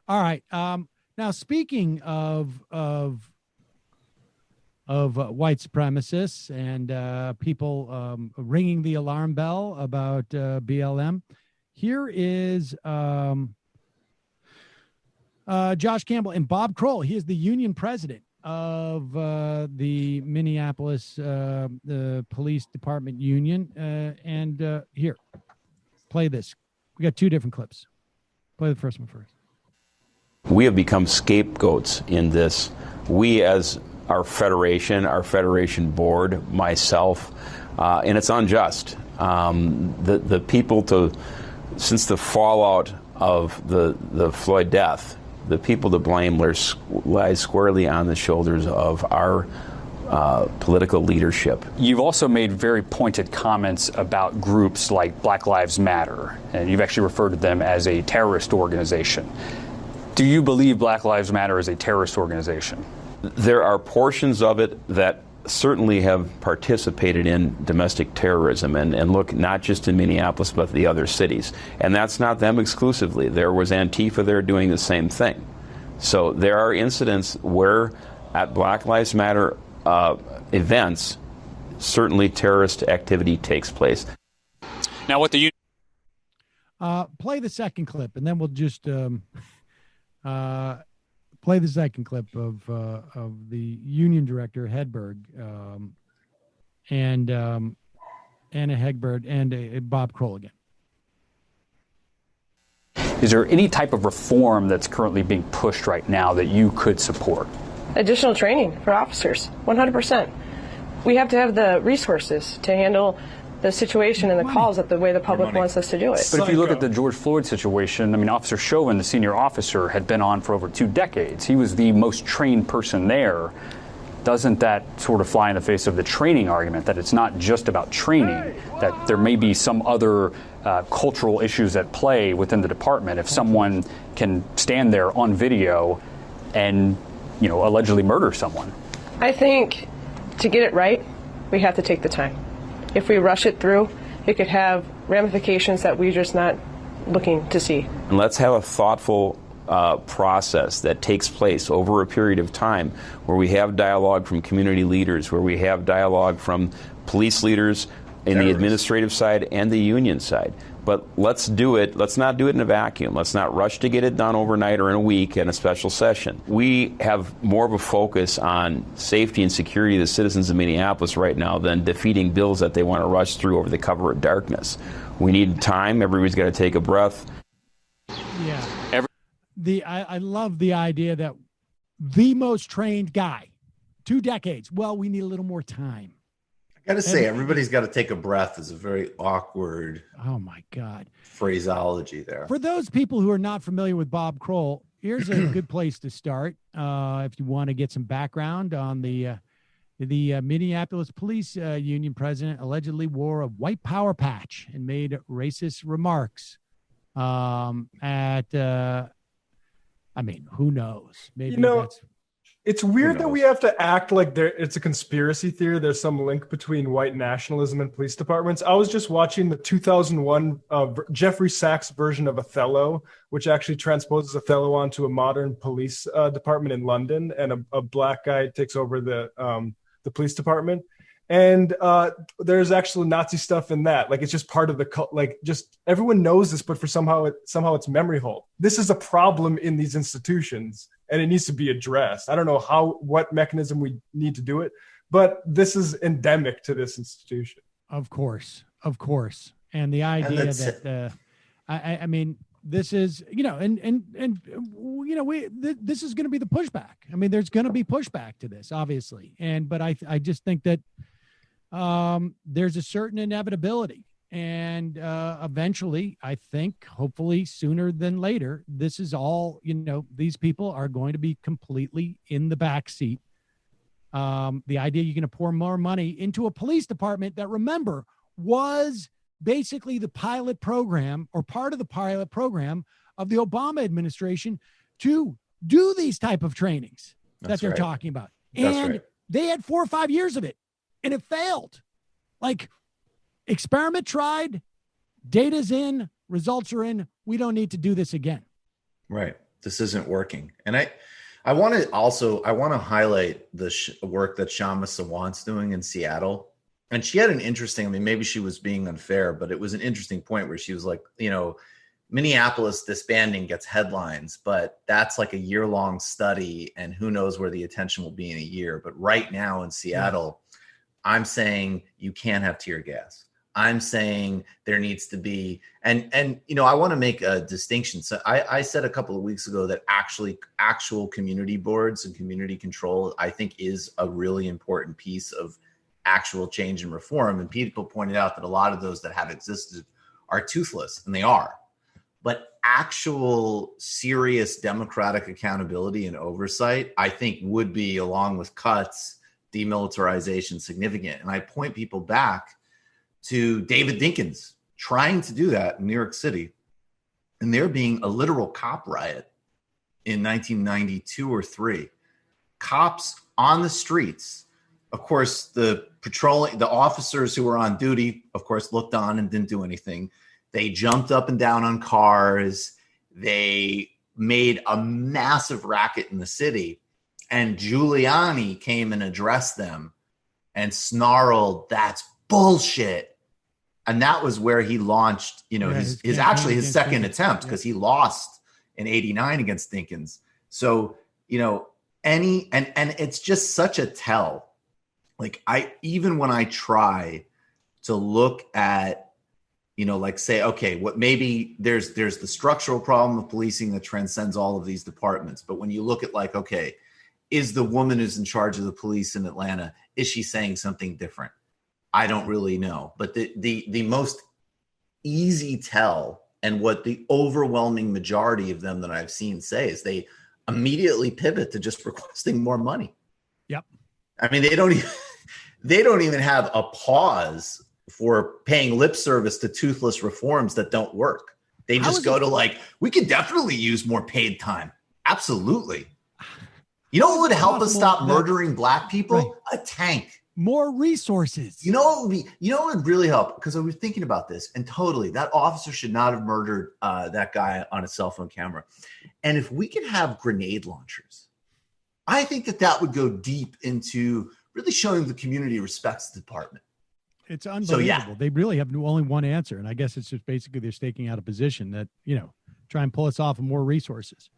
All right. Now, speaking of white supremacists and people ringing the alarm bell about BLM, here is Josh Campbell and Bob Kroll. He is the union president of the Minneapolis Police Department Union. And here, play this. We got two different clips. Play the first one first. We have become scapegoats in this. We, as our federation board, myself, and it's unjust. The people since the fallout of the Floyd death, the people to blame lies squarely on the shoulders of our political leadership. You've also made very pointed comments about groups like Black Lives Matter, and you've actually referred to them as a terrorist organization. Do you believe Black Lives Matter is a terrorist organization? There are portions of it that certainly have participated in domestic terrorism, and look, not just in Minneapolis, but the other cities. And that's not them exclusively. There was Antifa there doing the same thing. So there are incidents where at Black Lives Matter events, certainly terrorist activity takes place. Now, what the play the second clip, and then we'll just play the second clip of the union director Hedberg and Anna Hedberg and Bob Kroll again. Is there any type of reform that's currently being pushed right now that you could support? Additional training for officers, 100%. We have to have the resources to handle the situation and the calls that the way the public wants us to do it. But if you look at the George Floyd situation, I mean, Officer Chauvin, the senior officer, had been on for over 2 decades. He was the most trained person there. Doesn't that sort of fly in the face of the training argument, that it's not just about training, that there may be some other cultural issues at play within the department if someone can stand there on video and, allegedly murder someone? I think to get it right, we have to take the time. If we rush it through, it could have ramifications that we're just not looking to see. And let's have a thoughtful process that takes place over a period of time where we have dialogue from community leaders, where we have dialogue from police leaders in the administrative side and the union side. But let's do it. Let's not do it in a vacuum. Let's not rush to get it done overnight or in a week in a special session. We have more of a focus on safety and security of the citizens of Minneapolis right now than defeating bills that they want to rush through over the cover of darkness. We need time. Everybody's got to take a breath. Yeah. I love the idea that the most trained guy, 2 decades. Well, we need a little more time. I got to say, everybody's got to take a breath is a very awkward oh my God, phraseology there. For those people who are not familiar with Bob Kroll, here's a good place to start. If you want to get some background on the Minneapolis Police Union president allegedly wore a white power patch and made racist remarks who knows? Maybe that's... It's weird that we have to act like it's a conspiracy theory. There's some link between white nationalism and police departments. I was just watching the 2001 Jeffrey Sachs version of Othello, which actually transposes Othello onto a modern police department in London, and a black guy takes over the police department. And there's actually Nazi stuff in that. Like, it's just part of the like, just everyone knows this, but for somehow it's memory hold. This is a problem in these institutions, and it needs to be addressed. I don't know what mechanism we need to do it, but this is endemic to this institution. Of course. And the idea that I mean, this is, this is going to be the pushback. I mean, there's going to be pushback to this, obviously. But I just think that there's a certain inevitability. And eventually, I think, hopefully sooner than later, this is all, these people are going to be completely in the back seat. The idea you're going to pour more money into a police department that, remember, was basically the pilot program or part of the pilot program of the Obama administration to do these type of trainings that they're talking about. And they had 4 or 5 years of it, and it failed. Like, experiment tried, Data's in, results are in. We don't need to do this again. Right. This isn't working. And I want to highlight the work that Shama Sawant's doing in Seattle. And she had an interesting, I mean, maybe she was being unfair, but it was an interesting point where she was like, Minneapolis disbanding gets headlines, but that's like a year-long study, and who knows where the attention will be in a year. But right now in Seattle, I'm saying you can't have tear gas. I'm saying there needs to be, and I want to make a distinction. So I said a couple of weeks ago that actual community boards and community control, I think, is a really important piece of actual change and reform. And people pointed out that a lot of those that have existed are toothless, and they are. But actual serious democratic accountability and oversight, I think, would be, along with cuts, demilitarization, significant. And I point people back to David Dinkins trying to do that in New York City, and there being a literal cop riot in 1992 or 3. Cops on the streets. Of course, the officers who were on duty, of course, looked on and didn't do anything. They jumped up and down on cars. They made a massive racket in the city. And Giuliani came and addressed them and snarled, "That's bullshit." And that was where he launched, his second attempt, because he lost in 89 against Dinkins. So, and it's just such a tell. Like, even when I try to look at, say, okay, what maybe there's the structural problem of policing that transcends all of these departments. But when you look at, like, okay, is the woman who's in charge of the police in Atlanta, is she saying something different? I don't really know. But the most easy tell, and what the overwhelming majority of them that I've seen say, is they immediately pivot to just requesting more money. Yep. I mean, they don't even have a pause for paying lip service to toothless reforms that don't work. They just go to we could definitely use more paid time. Absolutely. You know what would help us stop murdering black people? Right. A tank. More resources. You know what would really help? Because I was thinking about this, and totally, that officer should not have murdered that guy on a cell phone camera. And if we could have grenade launchers, I think that would go deep into really showing the community respects the department. It's unbelievable. They really have only one answer. And I guess it's just basically they're staking out a position that, try and pull us off of more resources.